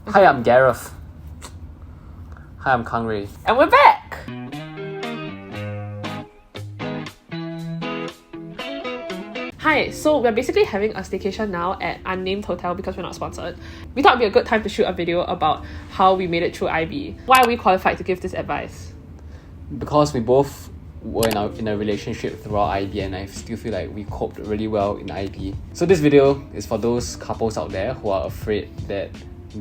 Hi, I'm Gareth. Hi, I'm Kang Rui. And we're back! Hi, so we're basically having a staycation now at unnamed hotel because we're not sponsored. We thought it'd be a good time to shoot a video about how we made it through IB. Why are we qualified to give this advice? Because we both were in a relationship throughout IB, and I still feel like we coped really well in IB. So this video is for those couples out there who are afraid that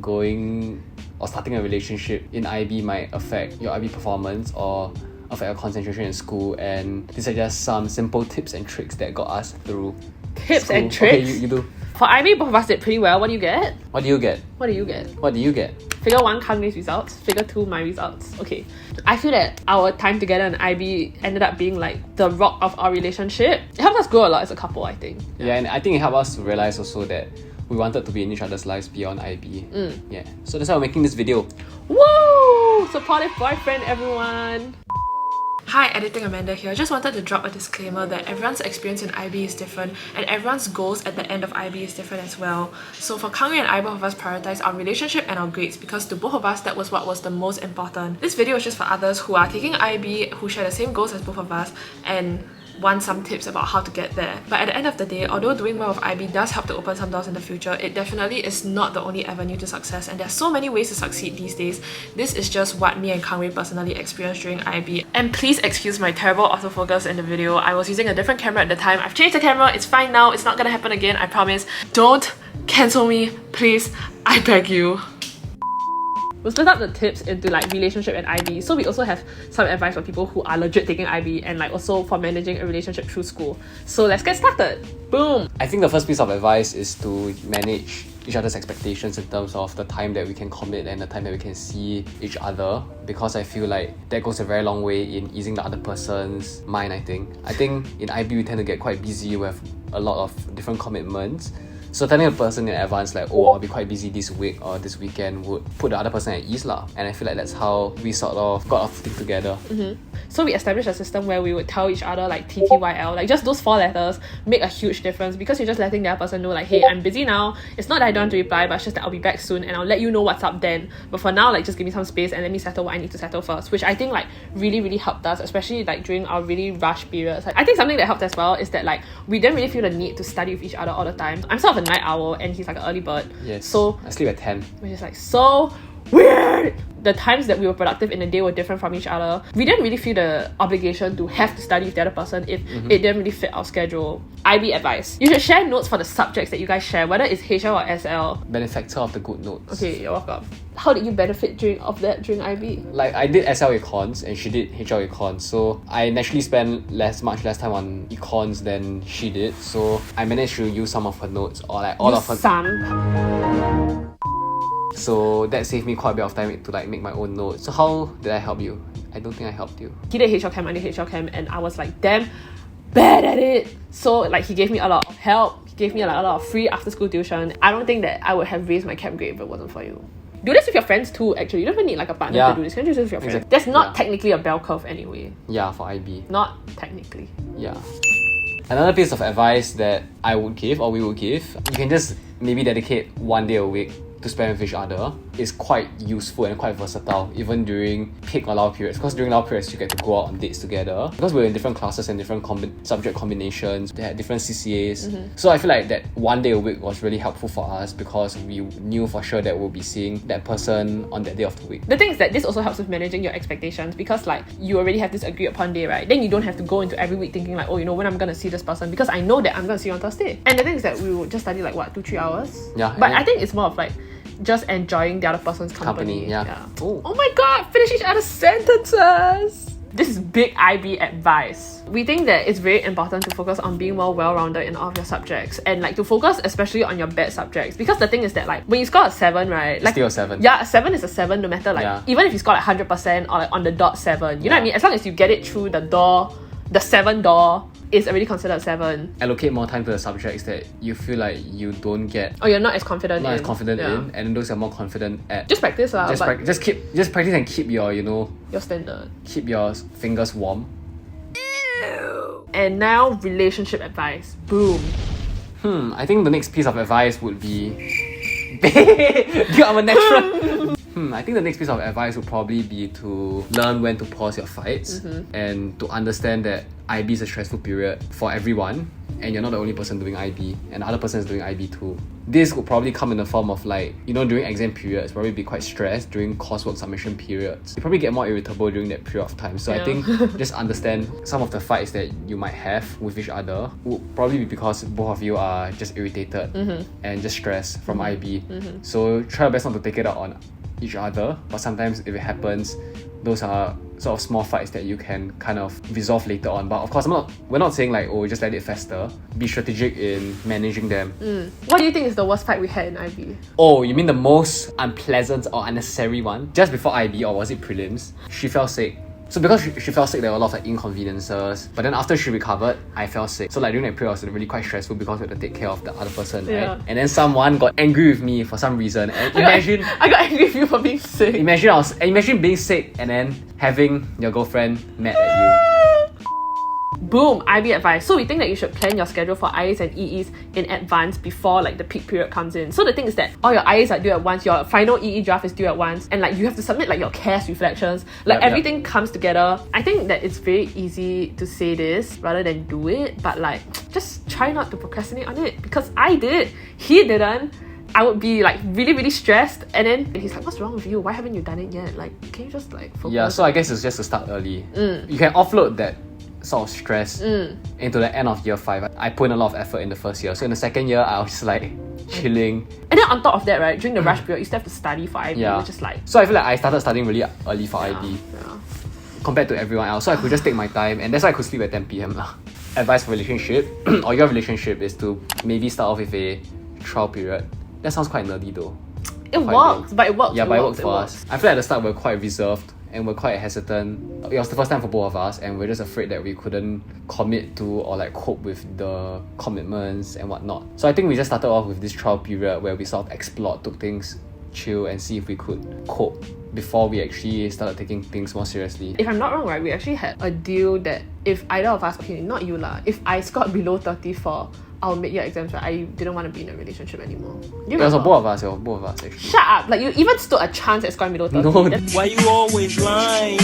going or starting a relationship in IB might affect your IB performance or affect your concentration in school, and these are just some simple tips and tricks that got us through Tips school. and tricks? Okay, you do. For IB, both of us did pretty well. What do you get? What do you get? What do you get? What do you get? Figure 1, Kang Rui's results. Figure 2, my results. Okay. I feel that our time together in IB ended up being like the rock of our relationship. It helped us grow a lot as a couple, I think. Yeah, and I think it helped us to realize also that we wanted to be in each other's lives beyond IB. Yeah. So that's why we're making this video. Woo! Supportive boyfriend, everyone! Hi, Editing Amanda here. Just wanted to drop a disclaimer that everyone's experience in IB is different and everyone's goals at the end of IB is different as well. So for Kang Rui and I, both of us prioritize our relationship and our grades because to both of us, that was what was the most important. This video is just for others who are taking IB, who share the same goals as both of us and want some tips about how to get there. But at the end of the day, although doing well with IB does help to open some doors in the future, it definitely is not the only avenue to success, and there's so many ways to succeed these days. This is just what me and Kang Rui personally experienced during IB. And please excuse my terrible autofocus in the video. I was using a different camera at the time. I've changed the camera, it's fine now, it's not gonna happen again, I promise. Don't cancel me, please, I beg you. We'll split up the tips into like relationship and IB. So we also have some advice for people who are legit taking IB and like also for managing a relationship through school. So let's get started. Boom! I think the first piece of advice is to manage each other's expectations in terms of the time that we can commit and the time that we can see each other, because I feel like that goes a very long way in easing the other person's mind. I think in IB we tend to get quite busy with a lot of different commitments. So telling a person in advance like, oh, I'll be quite busy this week or this weekend would put the other person at ease lah. And I feel like that's how we sort of got our thing together. So we established a system where we would tell each other like TTYL, like just those 4 letters make a huge difference because you're just letting the other person know like, hey, I'm busy now. It's not that I don't want to reply, but it's just that I'll be back soon and I'll let you know what's up then. But for now, like just give me some space and let me settle what I need to settle first, which I think like really helped us, especially like during our really rush periods. Like, I think something that helped as well is that like we didn't really feel the need to study with each other all the time. I'm sort of a night owl and he's like an early bird. Yes. So I sleep at 10. which is like so weird. The times that we were productive in the day were different from each other. We didn't really feel the obligation to have to study with the other person if it didn't really fit our schedule. IB advice. You should share notes for the subjects that you guys share, whether it's HL or SL. Benefactor of the good notes. Okay, you're welcome. How did you benefit during IB? Like I did SL econs and she did HL econs, so I naturally spent much less time on econs than she did. So I managed to use some of her notes or like all of her. So that saved me quite a bit of time to like make my own notes. So how did I help you? I don't think I helped you. He did HL Chem, I did HL Chem, and I was like damn bad at it. So like he gave me a lot of help. He gave me like a lot of free after school tuition. I don't think that I would have raised my Chem grade if it wasn't for you. Do this with your friends too, actually. You don't even need like a partner to do this. You can do this with your friends. There's not technically a bell curve anyway. Yeah, for IB. Not technically. Yeah. Another piece of advice that I would give or we would give, you can just maybe dedicate 1 day a week to spend with each other. Is quite useful and quite versatile even during peak or lull periods, because during lull periods you get to go out on dates together because we're in different classes and different subject combinations. They had different CCAs. So I feel like that 1 day a week was really helpful for us because we knew for sure that we'll be seeing that person on that day of the week. The thing is that this also helps with managing your expectations because like you already have this agreed upon day, right? Then you don't have to go into every week thinking like, oh, you know, when I'm gonna see this person, because I know that I'm gonna see you on Thursday. And the thing is that we would just study like what, 2-3 hours? Yeah. But I think it's more of like just enjoying the other person's company. Yeah. Oh my god, finish each other's sentences! This is big IB advice. We think that it's very important to focus on being more well-rounded in all of your subjects and like to focus especially on your bad subjects, because the thing is that like when you score a 7, right? Like, still a 7. Yeah, a 7 is a 7 no matter like even if you score like 100% or like on the dot 7. You know what I mean? As long as you get it through the door, the 7 door, is already considered 7. Allocate more time to the subjects that you feel like you don't get. Or you're not as confident in, and those you're more confident at. Just practice lah. Just practice and keep your, you know, your standard. Keep your fingers warm. And now relationship advice. Boom. I think the next piece of advice would be Dude, I'm a natural. I think the next piece of advice would probably be to learn when to pause your fights and to understand that IB is a stressful period for everyone, and you're not the only person doing IB, and the other person is doing IB too. This would probably come in the form of like, during exam periods, probably be quite stressed during coursework submission periods. You probably get more irritable during that period of time. So I think just understand some of the fights that you might have with each other would probably be because both of you are just irritated and just stressed from IB. So try your best not to take it out on each other, but sometimes if it happens, those are sort of small fights that you can kind of resolve later on. But of course, we're not saying like, oh, just let it fester. Be strategic in managing them. What do you think is the worst fight we had in IB? Oh, you mean the most unpleasant or unnecessary one? Just before IB, or was it prelims? She fell sick. So because she fell sick, there were a lot of like inconveniences. But then after she recovered, I fell sick. So like during that period, it was really quite stressful because we had to take care of the other person, right? And then someone got angry with me for some reason. And imagine I got angry with you for being sick. Imagine being sick and then having your girlfriend mad at you. Boom, IB advice. So we think that you should plan your schedule for IAs and EEs in advance before like the peak period comes in. So the thing is that all your IAs are due at once, your final EE draft is due at once, and like you have to submit like your CAS reflections, like everything comes together. I think that it's very easy to say this rather than do it, but like just try not to procrastinate on it, because I did, he didn't. I would be like really, really stressed, and then he's like, what's wrong with you? Why haven't you done it yet? Like, can you just like focus? Yeah, so I guess it's just to start early. You can offload that sort of stress into the end of year 5. I put in a lot of effort in the first year. So in the second year, I was like chilling. And then on top of that, right, during the rush period, you still have to study for IB, which is like... So I feel like I started studying really early for IB compared to everyone else. So I could just take my time, and that's why I could sleep at 10 p.m. Advice for relationship or your relationship is to maybe start off with a trial period. That sounds quite nerdy though. It works, but it works. Yeah, but it worked for us. I feel like at the start we're quite reserved and we're quite hesitant. It was the first time for both of us, and we're just afraid that we couldn't commit to or like cope with the commitments and whatnot. So I think we just started off with this trial period where we sort of explored, took things chill, and see if we could cope before we actually started taking things more seriously. If I'm not wrong, right, we actually had a deal that if either of us, okay, not you lah, if I scored below 30 for our mid-year exams, right, I didn't want to be in a relationship anymore. It was both of us actually. Shut up! Like, you even stood a chance at scoring below 30. No. Why you always lying?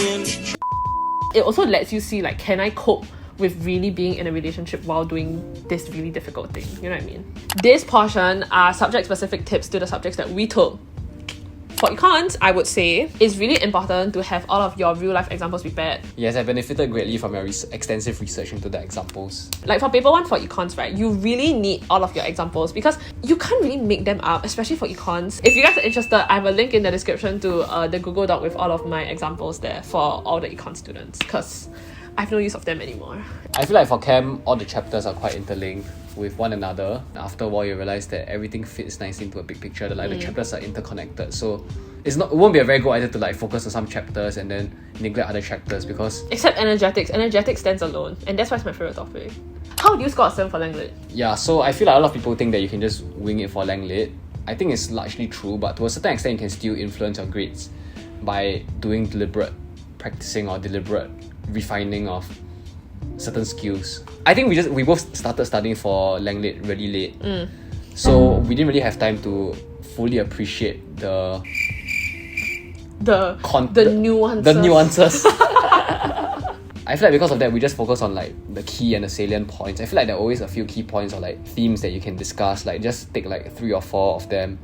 It also lets you see, like, can I cope with really being in a relationship while doing this really difficult thing? You know what I mean? This portion are subject-specific tips to the subjects that we took. For econs, I would say it's really important to have all of your real-life examples prepared. Yes, I benefited greatly from your extensive research into the examples. Like for paper 1 for econs, right, you really need all of your examples because you can't really make them up, especially for econs. If you guys are interested, I have a link in the description to the Google Doc with all of my examples there for all the econ students, because I have no use of them anymore. I feel like for Chem, all the chapters are quite interlinked with one another. After a while, you realize that everything fits nicely into a big picture. That the chapters are interconnected. So it won't be a very good idea to like focus on some chapters and then neglect other chapters, because except energetics. Energetics stands alone, and that's why it's my favorite topic. How do you score a 7 for Lang Lit? Yeah, so I feel like a lot of people think that you can just wing it for Lang Lit. I think it's largely true, but to a certain extent, you can still influence your grades by doing deliberate practicing or deliberate refining of certain skills. I think we both started studying for Lang Lit really late, so we didn't really have time to fully appreciate the nuances. I feel like because of that, we just focus on like the key and the salient points. I feel like there are always a few key points or like themes that you can discuss. Like just take like 3 or 4 of them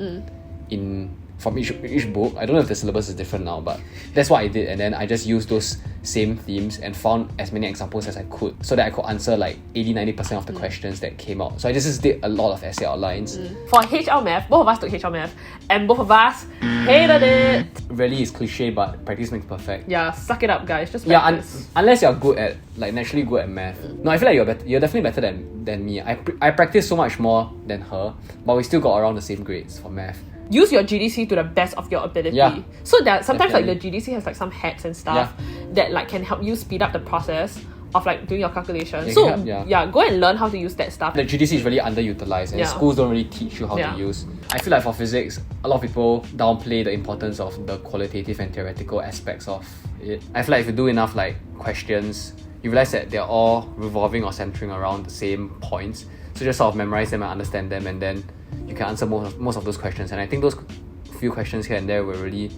from each book. I don't know if the syllabus is different now, but that's what I did, and then I just used those same themes and found as many examples as I could so that I could answer like 80-90% of the questions that came out. So I just did a lot of essay outlines. For HR Math, both of us took HR Math and both of us hated it. Really, it's cliche, but practice makes perfect. Yeah, suck it up, guys. Just practice. Unless you're good at like naturally good at math. No, I feel like you're definitely better than me. I practice so much more than her, but we still got around the same grades for math. Use your GDC to the best of your ability. Yeah, so that sometimes definitely. like the GDC has like some hacks and stuff that like can help you speed up the process of like doing your calculations. So go and learn how to use that stuff. The GDC is really underutilized, and schools don't really teach you how to use. I feel like for physics, a lot of people downplay the importance of the qualitative and theoretical aspects of it. I feel like if you do enough like questions, you realize that they're all revolving or centering around the same points. So just sort of memorize them and understand them, and then you can answer most of those questions. And I think those few questions here and there will really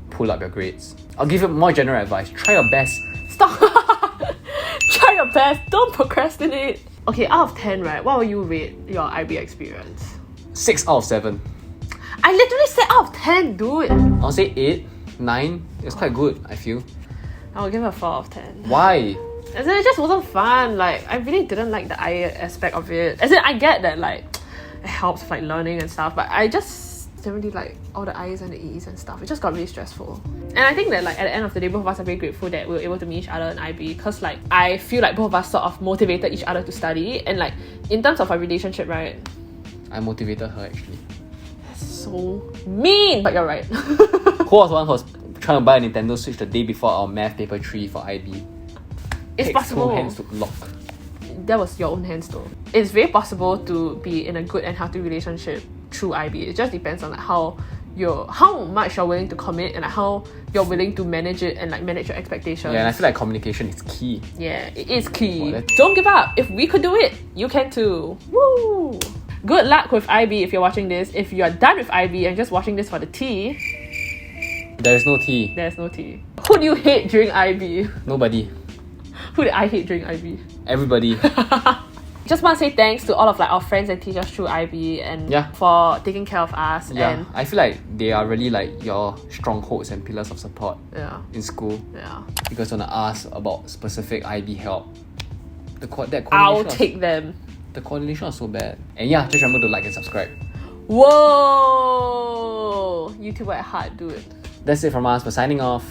pull up your grades. I'll give you more general advice. Try your best. Stop! Try your best. Don't procrastinate. Okay, out of 10, right? What will you rate your IB experience? 6 out of 7. I literally said out of 10, dude. I'll say 8, 9. It's quite good, I feel. I'll give it a 4 out of 10. Why? As in, it just wasn't fun. Like, I really didn't like the IE aspect of it. As in, I get that, like, it helps with, like, learning and stuff, but I just didn't really like all the I's and the E's and stuff. It just got really stressful. And I think that, like, at the end of the day, both of us are very grateful that we were able to meet each other in IB, because, like, I feel like both of us sort of motivated each other to study. And, like, in terms of our relationship, right? I motivated her, actually. That's so mean, but you're right. Who was the one who was trying to buy a Nintendo Switch the day before our math paper 3 for IB? It's Takes possible. 2 hands to lock. That was your own hands though. It's very possible to be in a good and healthy relationship through IB. It just depends on, like, how much you're willing to commit and, like, how you're willing to manage it and, like, manage your expectations. Yeah, and I feel like communication is key. Yeah, it is key. Well, Don't give up. If we could do it, you can too. Woo! Good luck with IB if you're watching this. If you're done with IB and just watching this for the tea, There is no tea. there's no tea. Who do you hate during IB? Nobody. Who did I hate during IB? Everybody. Just want to say thanks to all of, like, our friends and teachers through IB and Yeah. for taking care of us. Yeah, And I feel like they are really like your strongholds and pillars of support yeah, in school. yeah. You guys want to ask about specific IB help. That I'll coordination take them. the coordination was so bad. And yeah, just remember to like and subscribe. Whoa! YouTuber at heart, dude. That's it from us. We're signing off.